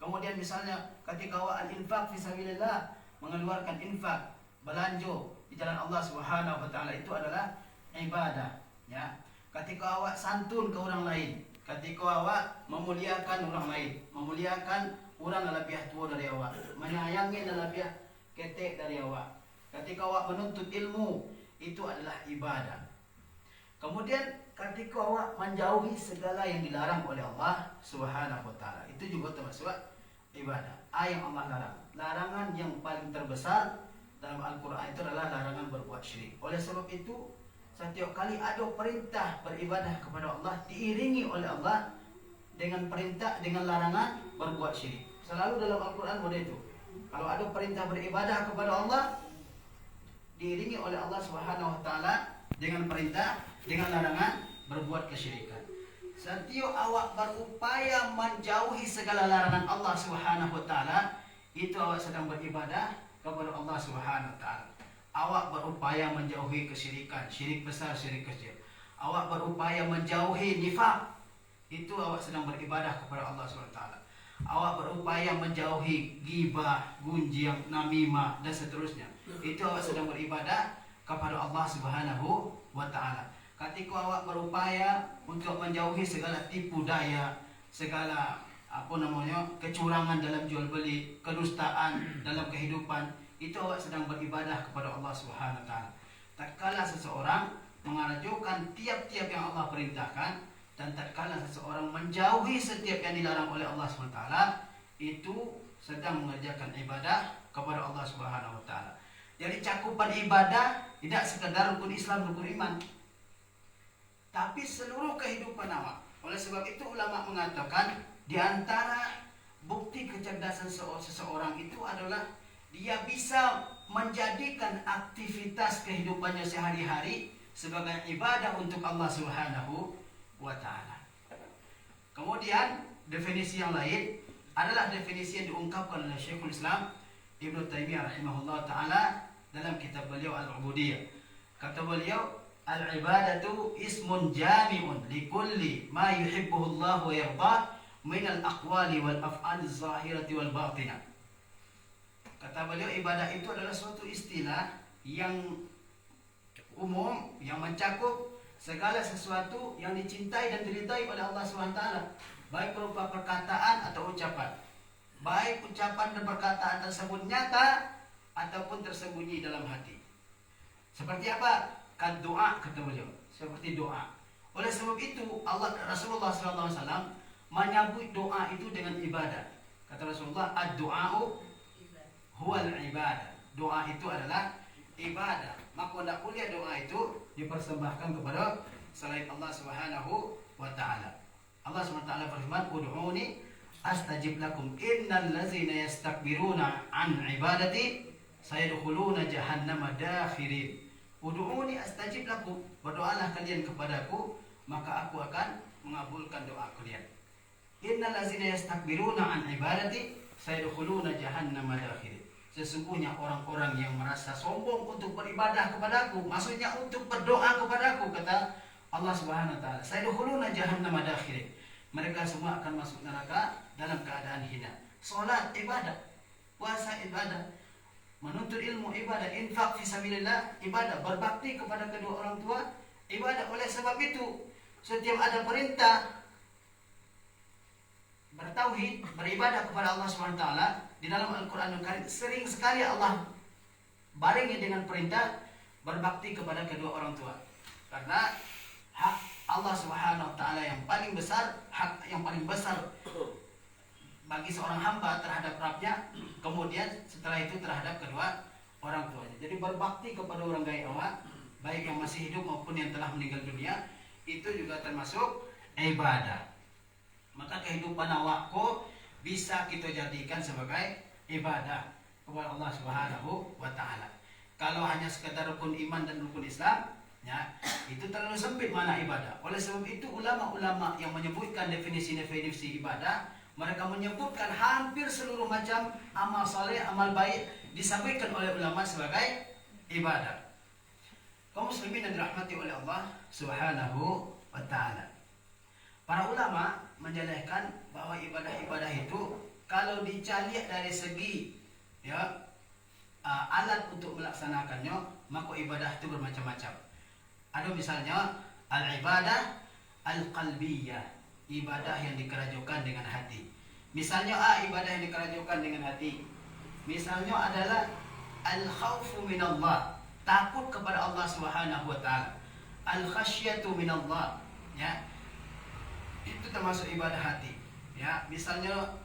Kemudian misalnya ketika awak al-infaq fi sabilillah, mengeluarkan infak, belanja di jalan Allah Subhanahu wa taala, itu adalah ibadah, ya. Ketika awak santun ke orang lain, ketika awak memuliakan orang lain, memuliakan orang yang lebih tua dari awak, menyayangi yang lebih ketek dari awak, ketika awak menuntut ilmu, itu adalah ibadah. Kemudian ketika awak menjauhi segala yang dilarang oleh Allah Subhanahu wa taala, itu juga termasuk ibadah. Yang Allah larang. Larangan yang paling terbesar dalam Al-Qur'an itu adalah larangan berbuat syirik. Oleh sebab itu, setiap kali ada perintah beribadah kepada Allah, diiringi oleh Allah dengan perintah, dengan larangan berbuat syirik. Selalu dalam Al-Quran ada itu. Kalau ada perintah beribadah kepada Allah, diiringi oleh Allah Subhanahu wa taala dengan perintah, dengan larangan berbuat kesyirikan. Setiap awak berupaya menjauhi segala larangan Allah Subhanahu wa taala, itu awak sedang beribadah kepada Allah Subhanahu wa taala. Awak berupaya menjauhi kesyirikan, syirik besar, syirik kecil. Awak berupaya menjauhi nifak, itu awak sedang beribadah kepada Allah Subhanahu wa taala. Awak berupaya menjauhi ghibah, gunjing, namimah dan seterusnya, itu awak sedang beribadah kepada Allah Subhanahu wa taala. Ketika awak berupaya untuk menjauhi segala tipu daya, segala kecurangan dalam jual beli, kedustaan dalam kehidupan, itu awak sedang beribadah kepada Allah Subhanahu wa taala. tatkala seseorang mengerjakan tiap-tiap yang Allah perintahkan dan tatkala seseorang menjauhi setiap yang dilarang oleh Allah SWT, itu sedang mengerjakan ibadah kepada Allah Subhanahu wa taala. Jadi cakupan ibadah tidak sekedar rukun Islam, rukun iman, tapi seluruh kehidupan awak. Oleh sebab itu ulama mengatakan di antara bukti kecerdasan seseorang itu adalah dia bisa menjadikan aktivitas kehidupannya sehari-hari sebagai ibadah untuk Allah Subhanahu wa taala. Kemudian definisi yang lain adalah definisi yang diungkapkan oleh Syekhul Islam Ibnu Taimiyah rahimahullah taala dalam kitab beliau Al-Ubudiyah. Kata beliau, al-ibadatu ismun jami'un likulli ma yuhibbuhu Allah wa yardah min al-aqwali wal af'ali az-zahirati wal batinah. Kata beliau, ibadah itu adalah suatu istilah yang umum yang mencakup segala sesuatu yang dicintai dan diridai oleh Allah SWT, baik berupa perkataan atau ucapan, baik ucapan dan perkataan tersebut nyata ataupun tersembunyi dalam hati. Seperti apa? Kan doa, kata beliau, seperti doa. Oleh sebab itu Rasulullah SAW menyebut doa itu dengan ibadah. Kata Rasulullah, ad-du'a'u huwal ibadah. Doa itu adalah ibadah. Maka tidak boleh doa itu dipersembahkan kepada selain Allah Subhanahu wa taala. Allah Subhanahu wa taala berfirman, "Ud'uni astajib lakum innal ladzina yastakbiruna an ibadati sayadkhuluna jahannama dakhirin." Ud'uni astajib lakum, berdoalah kalian kepadaku maka aku akan mengabulkan doa kalian. Innal ladzina yastakbiruna an ibadati sayadkhuluna jahannama dakhirin. Sesungguhnya orang-orang yang merasa sombong untuk beribadah kepadaku, maksudnya untuk berdoa kepadaku, kata Allah Subhanahu wa taala, sayadkhuluna jahannama dakhirin. Mereka semua akan masuk neraka dalam keadaan hina. Salat ibadah, puasa ibadah, menuntut ilmu ibadah, infak fisabilillah ibadah, berbakti kepada kedua orang tua ibadah. Oleh sebab itu setiap ada perintah bertauhid, beribadah kepada Allah SWT di dalam Al-Quranul Karim, sering sekali Allah barengi dengan perintah berbakti kepada kedua orang tua. Karena hak Allah SWT yang paling besar, hak yang paling besar bagi seorang hamba terhadap Rabbnya, kemudian setelah itu terhadap kedua orang tuanya. Jadi berbakti kepada orang awak, baik yang masih hidup maupun yang telah meninggal dunia, itu juga termasuk ibadah. Maka kehidupan awakku bisa kita jadikan sebagai ibadah kepada Allah Subhanahu wa taala. Kalau hanya sekedar rukun iman dan rukun Islam, ya, itu terlalu sempit mana ibadah. Oleh sebab itu ulama-ulama yang menyebutkan definisi-definisi ibadah, mereka menyebutkan hampir seluruh macam amal saleh, amal baik disebutkan oleh ulama sebagai ibadah. Kaum muslimin yang dirahmati oleh Allah Subhanahu wa taala. Para ulama menjelaskan bahwa ibadah-ibadah itu kalau dicari dari segi alat untuk melaksanakannya, maka ibadah itu bermacam-macam. Ada misalnya al-ibadah al-qalbiyah, ibadah yang dikerajukan dengan hati. Misalnya ibadah yang dikerajukan dengan hati. Misalnya adalah al-khawfu minallah, takut kepada Allah Subhanahu wa taala. Al-khasyatu minallah, ya. Itu termasuk ibadah hati. Ya, misalnya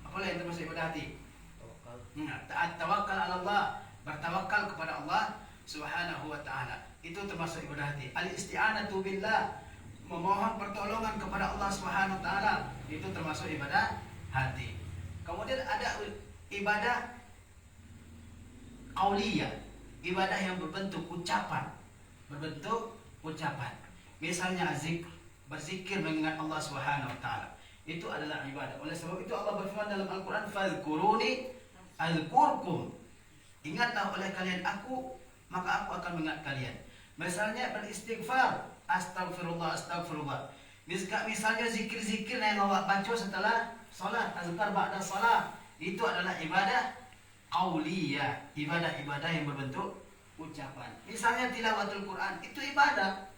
apa yang termasuk ibadah hati? Tawakkal ala Allah, bertawakal kepada Allah Subhanahu wa taala. Itu termasuk ibadah hati. Al-isti'anatu billah, memohon pertolongan kepada Allah Subhanahu wa taala, itu termasuk ibadah hati. Kemudian ada ibadah qauliyah, ibadah yang berbentuk ucapan. Misalnya zikr, berzikir mengingat Allah Subhanahu wa taala. Itu adalah ibadah. Oleh sebab itu Allah berfirman dalam Al-Qur'an, "Fadhkuruni azkurkum." Ingatlah oleh kalian aku, maka aku akan mengingat kalian. Misalnya beristighfar, astagfirullah, astagfirullah. Misalnya zikir-zikir yang awak baca setelah salat, azkar ba'da salat, itu adalah ibadah qauliyah, ibadah-ibadah yang berbentuk ucapan. Misalnya tilawatul Quran, itu ibadah.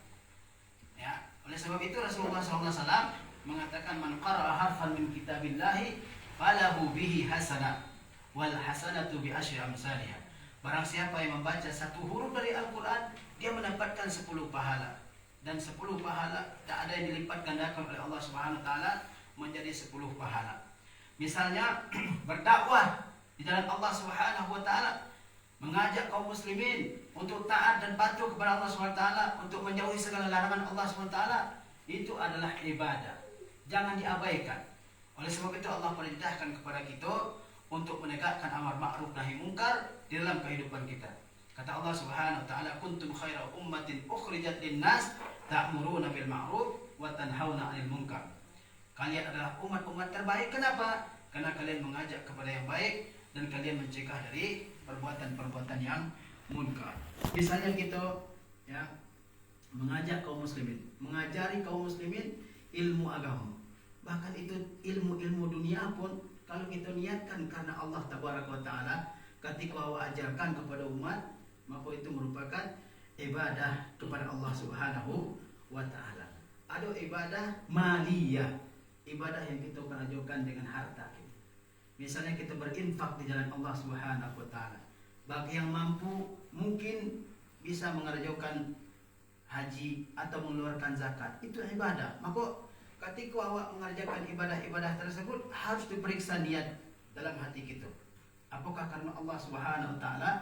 Ya, oleh sebab itu Rasulullah SAW mengatakan, "Man qara'a harfan min kitabillahi falahu bihi hasanah wal hasanatu bi asyri amsalihha." Barang siapa yang membaca satu huruf dari Al-Quran, dia mendapatkan 10 pahala. Dan 10 pahala tak ada yang dilipat gandakan oleh Allah Subhanahu wa taala menjadi 10 pahala. Misalnya berdakwah di jalan Allah Subhanahu wa taala, mengajak kaum muslimin untuk taat dan patuh kepada Allah Subhanahu wa taala, untuk menjauhi segala larangan Allah Subhanahu wa taala, itu adalah ibadah. Jangan diabaikan. Oleh sebab itu Allah perintahkan kepada kita untuk menegakkan amar ma'ruf nahi mungkar di dalam kehidupan kita. Kata Allah Subhanahu wa taala, kuntum khaira ummatin ukhrijat lin-nas ta'muruna bil ma'ruf wa tanhauna 'anil munkar. Kalian adalah umat-umat terbaik. Kenapa? Karena kalian mengajak kepada yang baik dan kalian mencegah dari perbuatan-perbuatan yang munkar. Misalnya kita mengajak kaum muslimin, mengajari kaum muslimin ilmu agama. Bahkan itu ilmu-ilmu dunia pun kalau kita niatkan karena Allah Tabaraka wa taala, ketika awak ajarkan kepada umat, maka itu merupakan ibadah kepada Allah Subhanahu wa taala. Ada ibadah maliyah, ibadah yang kita ajukan dengan harta kita. Misalnya kita berinfak di jalan Allah Subhanahu wa taala. Bagi yang mampu mungkin bisa mengerjakan haji atau mengeluarkan zakat, itu ibadah. Maka ketika awak mengerjakan ibadah-ibadah tersebut harus diperiksa niat dalam hati kita. Apakah karena Allah Subhanahu wa taala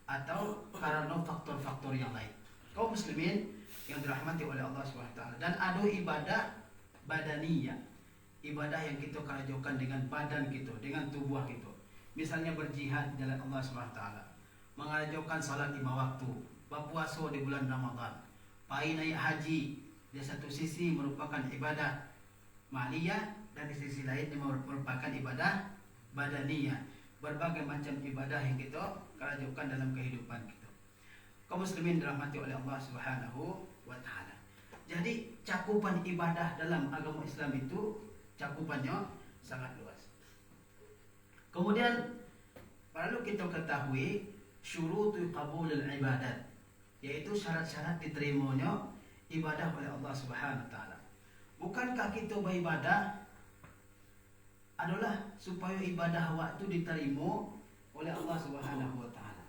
atau karena faktor-faktor yang lain. Kaum muslimin yang dirahmati oleh Allah Subhanahu wa taala. Dan ada ibadah badaniyah, ibadah yang kita kerjakan dengan badan kita, dengan tubuh kita. Misalnya berjihad di jalan Allah Subhanahu wa taala, mengerjakan salat 5 waktu, berpuasa di bulan Ramadan, pergi naik haji. Di satu sisi merupakan ibadah maliyah dan di sisi lain merupakan ibadah badaniyah. Berbagai macam ibadah yang kita kerjakan dalam kehidupan kita. Kaum muslimin dirahmati oleh Allah Subhanahu wa taala. Jadi cakupan ibadah dalam agama Islam itu cakupannya sangat luas. Kemudian perlu kita ketahui syurutul qabulul ibadat, yaitu syarat-syarat diterimanya ibadah oleh Allah Subhanahu wa taala. Bukankah kita beribadah adalah supaya ibadah awak itu diterima oleh Allah Subhanahu wa taala.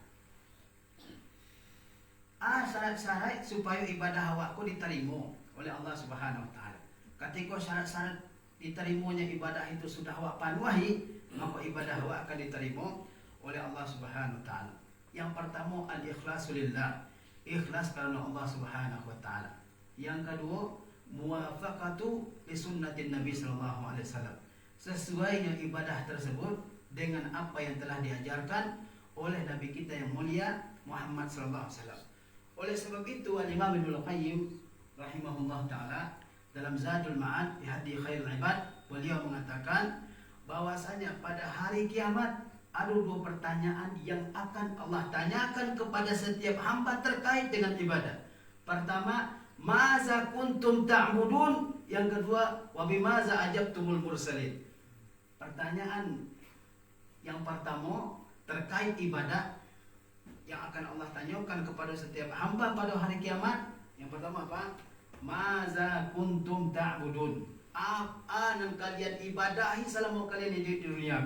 Syarat-syarat supaya ibadah awakku diterima oleh Allah Subhanahu wa taala. Ketika syarat-syarat diterimanya ibadah itu sudah awak penuhi, maka ibadah awak akan diterima oleh Allah Subhanahu wa taala. Yang pertama al-ikhlasu lillah, ikhlas karena Allah Subhanahu wa taala. Yang kedua muwafaqatu li sunnatin Nabi sallallahu alaihi wasallam, sesuainya ibadah tersebut dengan apa yang telah diajarkan oleh Nabi kita yang mulia Muhammad sallallahu alaihi wasallam. Oleh sebab itu Al-Imam Ibnu Qayyim rahimahullah taala dalam Zadul Ma'ad fi Hadi Khairul Ibad, beliau mengatakan bahwasanya pada hari kiamat ada 2 pertanyaan yang akan Allah tanyakan kepada setiap hamba terkait dengan ibadah. Pertama, maza kuntum ta'budun? Yang kedua, wa bimaza ajabtumul mursalin? Pertanyaan yang pertama terkait ibadah yang akan Allah tanyakan kepada setiap hamba pada hari kiamat. Yang pertama apa? Maza kuntum ta'budun? Apa yang kalian ibadahi selama kalian hidup di dunia?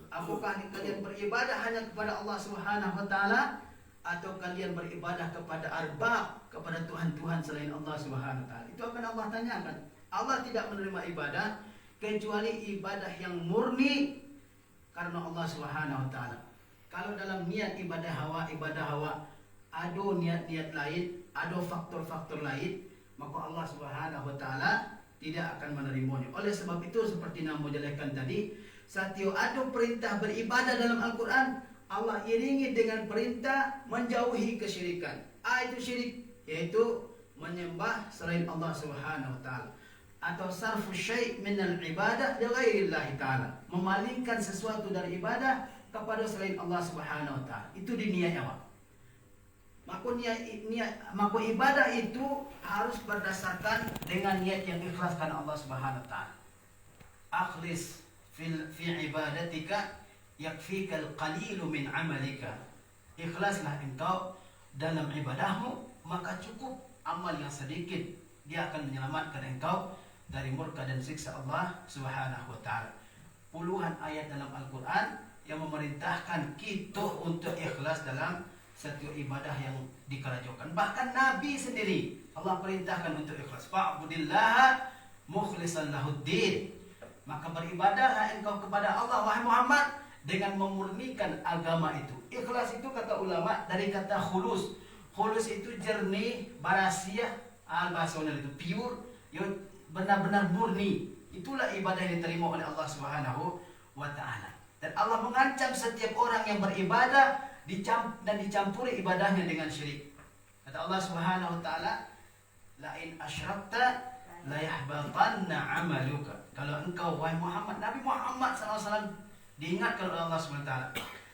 Apakah kalian beribadah hanya kepada Allah Subhanahu wa taala atau kalian beribadah kepada arbab, kepada tuhan-tuhan selain Allah Subhanahu wa taala? Itu akan Allah tanyakan. Allah tidak menerima ibadah kecuali ibadah yang murni karena Allah Subhanahu wa taala. Kalau dalam niat ibadah hawa ada niat-niat lain, ada faktor-faktor lain, maka Allah Subhanahu wa taala tidak akan menerimanya. Oleh sebab itu seperti nama jelaskan tadi, setiap ada perintah beribadah dalam Al-Quran, Allah iringi dengan perintah menjauhi kesyirikan. Itu syirik, yaitu menyembah selain Allah Subhanahu wa taala, atau sarfu syai' minal ibadah li ghairillahi taala, memalingkan sesuatu dari ibadah kepada selain Allah Subhanahu wa taala. Itu di niat awak. Maka ibadah itu harus berdasarkan dengan niat yang ikhlas karena Allah Subhanahu wa taala. Akhlis fi ibadatika yakfikal qalilu min amalika. Ikhlaslah engkau dalam ibadahmu, maka cukup amal yang sedikit, dia akan menyelamatkan engkau dari murka dan siksa Allah Subhanahu wa taala. Puluhan ayat dalam Al-Quran yang memerintahkan kita untuk ikhlas dalam satu ibadah yang dikerjakan. Bahkan Nabi sendiri Allah perintahkan untuk ikhlas. Fa'budillaha mukhlishan lahuddin. Maka beribadahlah engkau kepada Allah wahai Muhammad dengan memurnikan agama itu. Ikhlas itu kata ulama dari kata khulus. Khulus itu jernih, barasiah, bahasa itu pure, benar-benar murni. Itulah ibadah yang diterima oleh Allah Subhanahu wa taala. Dan Allah mengancam setiap orang yang beribadah dan dicampuri ibadahnya dengan syirik. Kata Allah Subhanahu wa taala, "La in asyrakta la yahbatanna 'amaluka." Kalau engkau wahai Muhammad, Nabi Muhammad SAW diingatkan oleh Allah Subhanahu wa taala,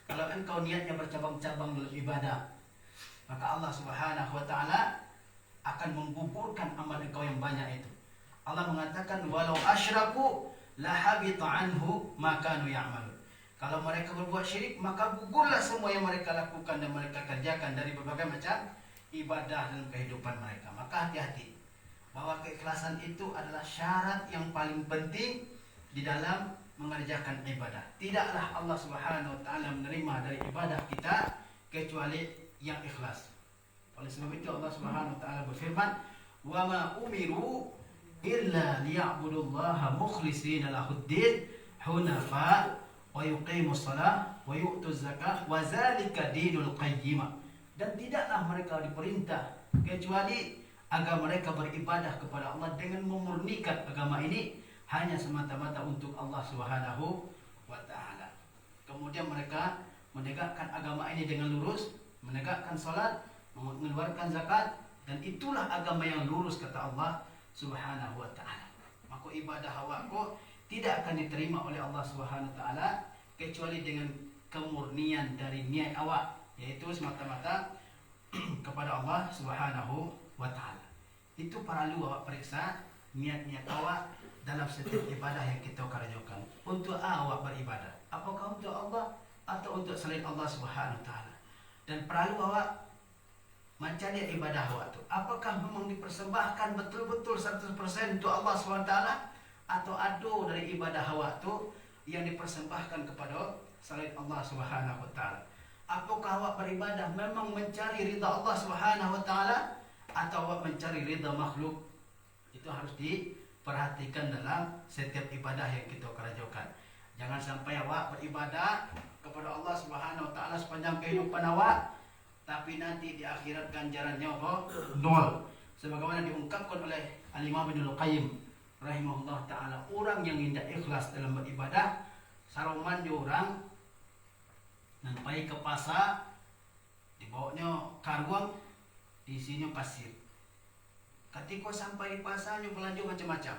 kalau engkau niatnya bercabang-cabang dalam ibadah, maka Allah Subhanahu wa taala akan menggugurkan amal engkau yang banyak itu. Allah mengatakan walau asyraku lahabita anhu ma kanu ya'malun. Kalau mereka berbuat syirik, maka gugurlah semua yang mereka lakukan dan mereka kerjakan dari berbagai macam ibadah dalam kehidupan mereka. Maka hati-hati bahwa keikhlasan itu adalah syarat yang paling penting di dalam mengerjakan ibadah. Tidaklah Allah Subhanahu wa taala menerima dari ibadah kita kecuali yang ikhlas. Oleh sebab itu Allah Subhanahu wa taala berfirman, "Wa ma umiru illa liya'budullaha mukhlishina lahuddin hunafa wa yuqimus shalah wa yu'tuz zakah wa zalika dinul qayyimah." Dan tidaklah mereka diperintah kecuali agar mereka beribadah kepada Allah dengan memurnikan agama ini hanya semata-mata untuk Allah Subhanahu wa taala. Kemudian mereka menegakkan agama ini dengan lurus, menegakkan salat, mengeluarkan zakat, dan itulah agama yang lurus kata Allah Subhanahu wa taala. Maka ibadah awakku tidak akan diterima oleh Allah Subhanahu wa taala kecuali dengan kemurnian dari niat awak, yaitu semata-mata kepada Allah Subhanahu wa taala. Itu perlu awak periksa niat-niat awak dalam setiap ibadah yang kita kerjakan. Untuk awak beribadah, apakah untuk Allah atau untuk selain Allah Subhanahu wa taala? Dan perlu awak mencari ibadah awak itu, apakah memang dipersembahkan betul-betul 100% untuk Allah SWT, atau ada dari ibadah awak itu yang dipersembahkan kepada selain Allah Subhanahu wa taala? Apakah awak beribadah memang mencari ridha Allah Subhanahu wa taala atau awak mencari ridha makhluk? Itu harus diperhatikan dalam setiap ibadah yang kita kerjakan. Jangan sampai awak beribadah kepada Allah Subhanahu wa taala sepanjang kehidupan awak, tapi nanti di akhirat ganjarannya nol. Sebagaimana diungkapkan oleh Al-Imam Ibnul Qayyim rahimahullah ta'ala, orang yang tidak ikhlas dalam beribadah saruman orang nampai ke pasar, dibawanya karung, isinya pasir. Ketika sampai di pasarnya belanja macam-macam,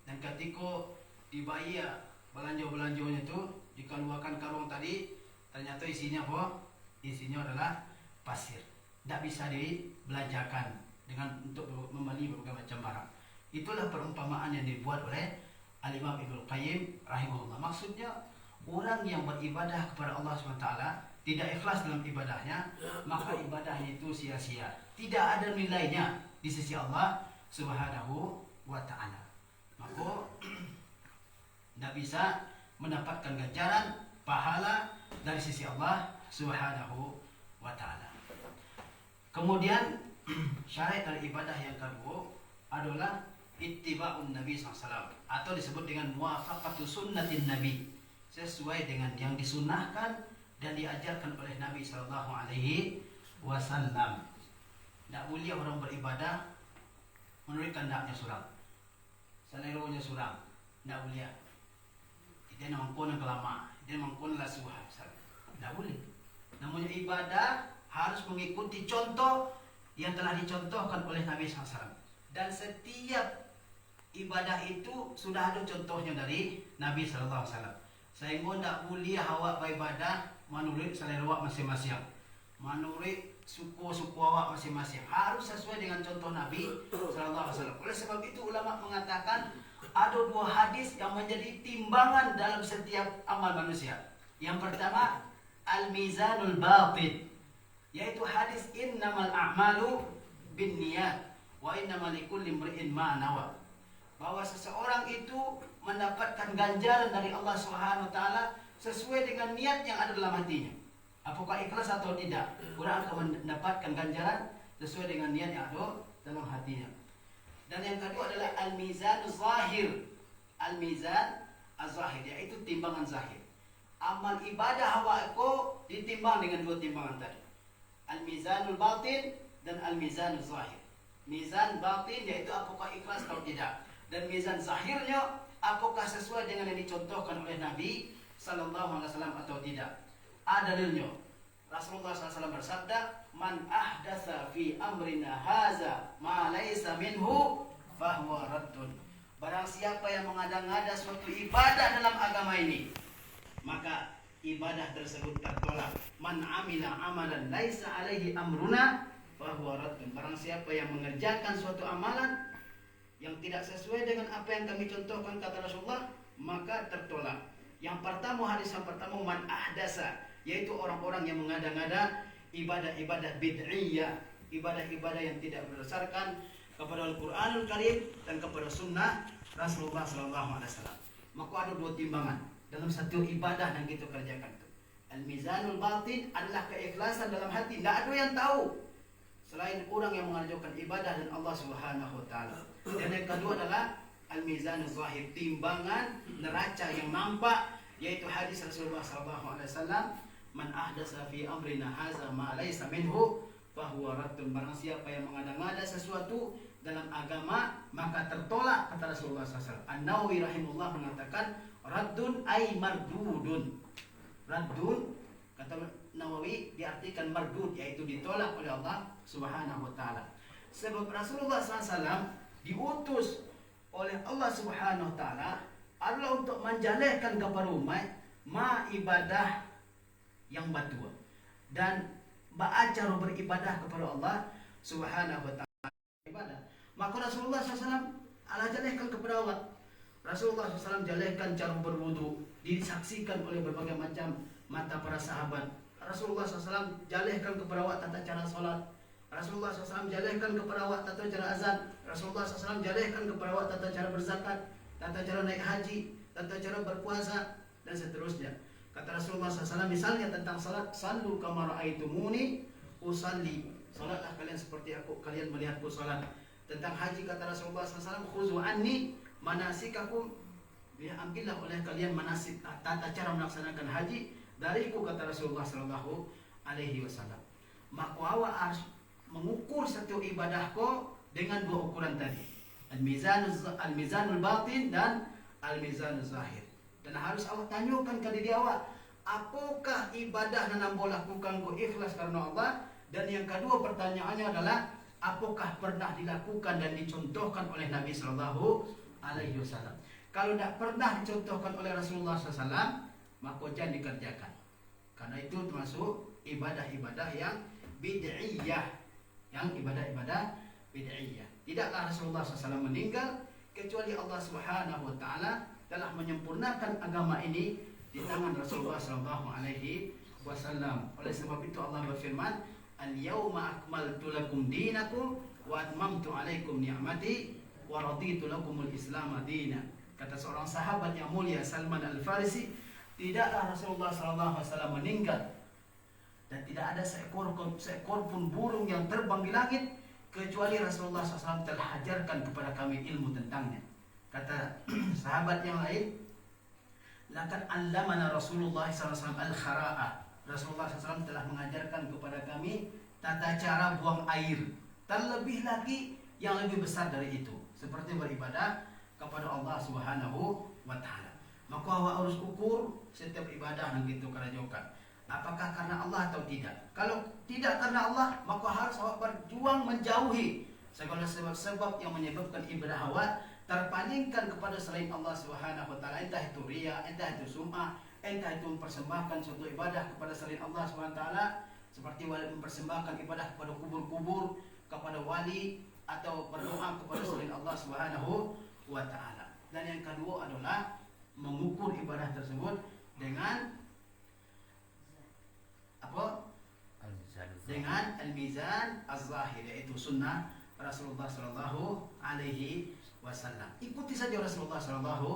dan ketika dibayar belanja-belanjanya itu dikeluarkan karung tadi, ternyata isinya apa? Isinya adalah pasir. Tidak bisa dibelanjakan dengan untuk membeli berbagai macam barang. Itulah perumpamaan yang dibuat oleh Al-Imam Ibnul Qayyim rahimahullah. Maksudnya orang yang beribadah kepada Allah SWT tidak ikhlas dalam ibadahnya, maka ibadahnya itu sia-sia, tidak ada nilainya di sisi Allah Subhanahu wa taala. Maka tidak bisa mendapatkan ganjaran pahala dari sisi Allah Subhanahu wa taala. Kemudian syarat dari ibadah yang kedua adalah ittiba'un Nabi SAW, atau disebut dengan muwafaqatu sunnatin Nabi, sesuai dengan yang disunnahkan dan diajarkan oleh Nabi SAW. Tidak boleh orang beribadah menurut kehendaknya surang, seleronya surang, tidak boleh. Dia mangkon kelama, dia mangkon lasuha, tidak boleh. Namanya ibadah harus mengikuti contoh yang telah dicontohkan oleh Nabi SAW. Dan setiap ibadah itu sudah ada contohnya dari Nabi SAW. Sehingga tidak boleh awak beribadah menurut selera awak masing-masing, menurut suku-suku awak masing-masing. Harus sesuai dengan contoh Nabi SAW. Oleh sebab itu ulama mengatakan ada dua hadis yang menjadi timbangan dalam setiap amal manusia. Yang pertama, al-mizanul batin, yaitu hadis innamal a'malu binniyat wa innamal likulli imri'in ma nawa, bahwa seseorang itu mendapatkan ganjaran dari Allah Subhanahu wa taala sesuai dengan niat yang ada dalam hatinya. Apakah ikhlas atau tidak, orang akan mendapatkan ganjaran sesuai dengan niat yang ada dalam hatinya. Dan yang kedua adalah al-mizan zahir. Al-mizan az-zahir, yaitu timbangan zahir. Amal ibadah awak kau ditimbang dengan dua timbangan tadi. Al-mizanul batin dan al-mizanul zahir. Mizan batin yaitu apakah ikhlas atau tidak, dan mizan zahirnya apakah sesuai dengan yang dicontohkan oleh Nabi sallallahu alaihi wasallam atau tidak. Ada dalilnya. Rasulullah SAW bersabda, "Man ahdatsa fi amrina haza ma laisa minhu fahuwa raddun." Barang siapa yang mengada-ngada suatu ibadah dalam agama ini, maka ibadah tersebut tertolak. Man amila amalan laisa alaihi amruna fahuwa raddun. Barang siapa yang mengerjakan suatu amalan yang tidak sesuai dengan apa yang kami contohkan kata Rasulullah, maka tertolak. Yang pertama, hadis yang pertama, man ahdasa, yaitu orang-orang yang mengada-ngada ibadah-ibadah bid'iyah, ibadah-ibadah yang tidak berdasarkan kepada Al-Qur'anul Karim dan kepada sunnah Rasulullah SAW. Maka ada dua timbangan dalam satu ibadah yang kita kerjakan itu. Al-mizanul batin adalah keikhlasan dalam hati, tidak ada yang tahu selain orang yang mengerjakan ibadah dan Allah Subhanahu wa taala. Dan yang kedua adalah al-mizanul zahir, timbangan neraca yang nampak, yaitu hadis Rasulullah SAW, man ahdasa fi amrina haza ma laysa minhu fahuwa raddun. Barang siapa yang mengada-ngada sesuatu dalam agama maka tertolak, kata Rasulullah SAW. An-Nawawi rahimahullah mengatakan raddun ay mardudun. Raddun, kata Nawawi, diartikan mardud, yaitu ditolak oleh Allah Subhanahu wa taala. Sebab Rasulullah SAW diutus oleh Allah Subhanahu wa taala adalah untuk menjalihkan kepada umat ibadah yang batua dan cara beribadah kepada Allah Subhanahu wa taala ibadah. Maka Rasulullah SAW jalihkan kepada Allah. Rasulullah SAW jalihkan cara berwudu, disaksikan oleh berbagai macam mata para sahabat. Rasulullah SAW jalihkan kepada awak tata cara solat. Rasulullah SAW jalihkan kepada awak tata cara azan. Rasulullah SAW jalihkan kepada awak tata cara berzakat, tata cara naik haji, tata cara berpuasa, dan seterusnya. Kata Rasulullah SAW misalnya tentang salat, sallu kama ra'aitumuni usalli. Salatlah kalian seperti kalian melihatku salat. Tentang haji kata Rasulullah SAW, khuzu anni manasikakum. Ambillah oleh kalian manasik, tata cara melaksanakan haji dariku, kata Rasulullah SAW. Maka awak harus mengukur satu ibadahku dengan dua ukuran tadi, al-mizanul batin dan al-mizanul zahir. Dan harus awak tanyakan ke diri awak, apakah ibadah yang nampak lakukan ku ikhlas karena Allah? Dan yang kedua pertanyaannya adalah, apakah pernah dilakukan dan dicontohkan oleh Nabi SAW? Kalau tidak pernah dicontohkan oleh Rasulullah SAW, maka jangan dikerjakan. Karena itu termasuk ibadah-ibadah yang bid'iyah, Tidaklah Rasulullah SAW meninggal kecuali Allah Subhanahu wa taala telah menyempurnakan agama ini di tangan Rasulullah SAW. Oleh sebab itu Allah berfirman, "Al-yawma akmaltu lakum dinakum wa atmamtu alaikum ni'mati wa raditu lakumul Islam dinan." Kata seorang sahabat yang mulia, Salman Al-Farisi, tidaklah Rasulullah SAW meninggal dan tidak ada seekor pun burung yang terbang di langit kecuali Rasulullah SAW telah ajarkan kepada kami ilmu tentangnya. Kata sahabat yang lain, "Laqad 'allamana Rasulullah SAW al-khara'a." Rasulullah SAW telah mengajarkan kepada kami tata cara buang air. Terlebih lagi yang lebih besar dari itu, seperti beribadah kepada Allah Subhanahu wa taala. Maka awak harus ukur setiap ibadah yang kita kerjakan, apakah karena Allah atau tidak. Kalau tidak karena Allah, maka harus awak berjuang menjauhi segala sebab-sebab yang menyebabkan ibadah awak terpalingkan kepada selain Allah Subhanahu wa taala. Entah itu riya, entah itu sum'ah, entah itu mempersembahkan suatu ibadah kepada selain Allah Subhanahu wa taala, seperti mempersembahkan ibadah kepada kubur-kubur, kepada wali, atau berdoa kepada selain Allah Subhanahu wa taala. Dan yang kedua adalah mengukur ibadah tersebut dengan apa? Dengan al-mizan az-zahir, yaitu sunnah Rasulullah SAW. Ikuti saja Rasulullah SAW.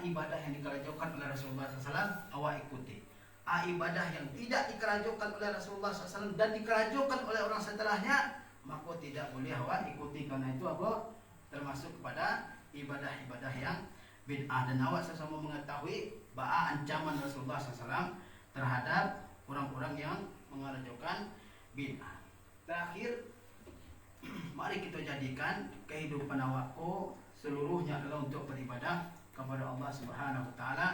ibadah yang dikerajakan oleh Rasulullah SAW awak ikuti. Ibadah yang tidak dikerajakan oleh Rasulullah SAW dan dikerajakan oleh orang setelahnya, maka tidak boleh awak ikuti, karena itu apa? Termasuk kepada ibadah-ibadah yang bid'ah. Dan awak sama mengetahui bahwa ancaman Rasulullah SAW terhadap orang-orang yang mengerjakan bid'ah. Terakhir, mari kita jadikan kehidupan awakku seluruhnya adalah untuk beribadah kepada Allah Subhanahu wa taala,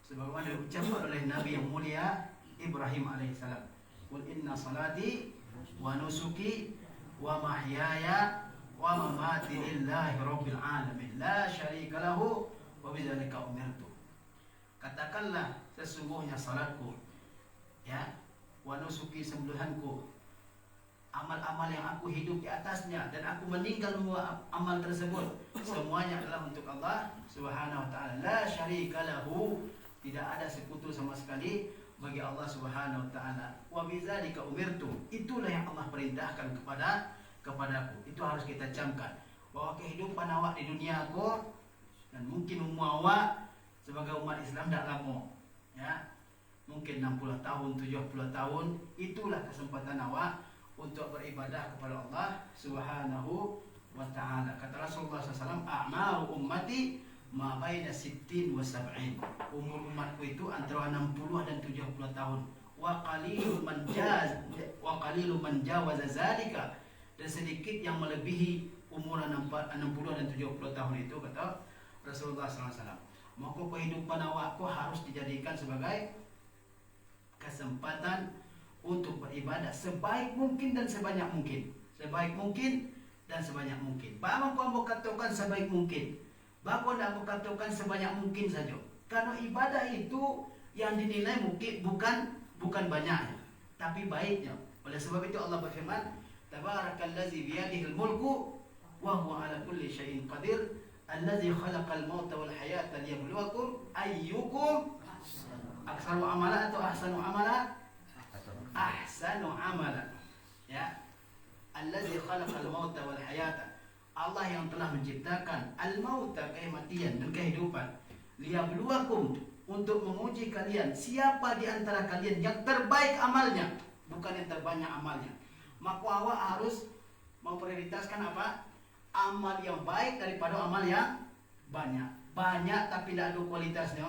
sebagaimana diucapkan oleh Nabi yang mulia Ibrahim alaihissalam. Qul inna salati wa nusuki wa mahyaya wa mamati lillahi rabbil alamin la syarika lahu wa bidzalika umirtu. Katakanlah, sesungguhnya salatku, ya, wa nusuki, sembelihanku, amal-amal yang aku hidup di atasnya dan aku meninggal amal tersebut, semuanya adalah untuk Allah Subhanahu wa taala. La syarika lahu, tidak ada sekutu sama sekali bagi Allah Subhanahu wa taala. Wa bidzalika umirtu, itulah yang Allah perintahkan kepadaku. Itu harus kita camkan, bahwa kehidupan awak di dunia aku dan mungkin umur awak sebagai umat Islam tidak lama, ya, mungkin 60 tahun, 70 tahun, itulah kesempatan awak untuk beribadah kepada Allah Subhanahu wa ta'ala. Kata Rasulullah SAW, a'maru ummati ma baina 60 wa 70. Umur umatku itu antara 60 dan 70 tahun. Wa qalilu man jawaza zalika, dan sedikit yang melebihi umur 60 dan 70 tahun itu, kata Rasulullah SAW. Maka kehidupan awakku harus dijadikan sebagai kesempatan untuk beribadah sebaik mungkin dan sebanyak mungkin. Sebaik mungkin dan sebanyak mungkin. Bahkan kau katakan sebaik mungkin, bahkan kau katakan sebanyak mungkin saja. Karena ibadah itu yang dinilai mungkin bukan banyaknya, tapi baiknya. Oleh sebab itu Allah berfirman, Tabarakallazi biyadihil mulku wa huwa ala kulli syai'in qadir, allazi khalaqal mauta wal hayata liyabluwakum ayyukum aksaru amala atau ahsanu amala. Ahsanu amalan, ya, allazi khalaqal mauta wal hayata, Allah yang telah menciptakan al-mauta, kematian dan kehidupan, liyabluwakum, untuk menguji kalian siapa di antara kalian yang terbaik amalnya, bukan yang terbanyak amalnya. Maka awak harus memprioritaskan apa? Amal yang baik daripada amal yang banyak. Banyak tapi tidak ada kualitasnya,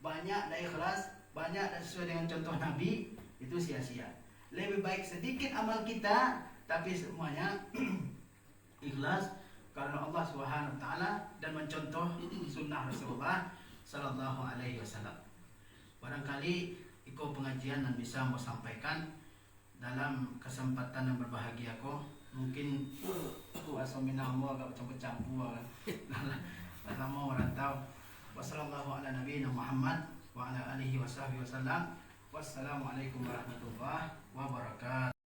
banyak tidak ikhlas, banyak dan sesuai dengan contoh Nabi, itu sia-sia. Lebih baik sedikit amal kita tapi semuanya ikhlas karena Allah Subhanahu wa taala dan mencontoh sunnah Rasulullah sallallahu alaihi wasallam. Barangkali ikut pengajian dan bisa mau sampaikan dalam kesempatan yang berbahagia ko. Mungkin asominamu agak campur-campur karena mau merantau. Wassallallahu ala nabiyina Muhammad wa ala alihi washabihi wasallam. Wassalamualaikum warahmatullahi wabarakatuh.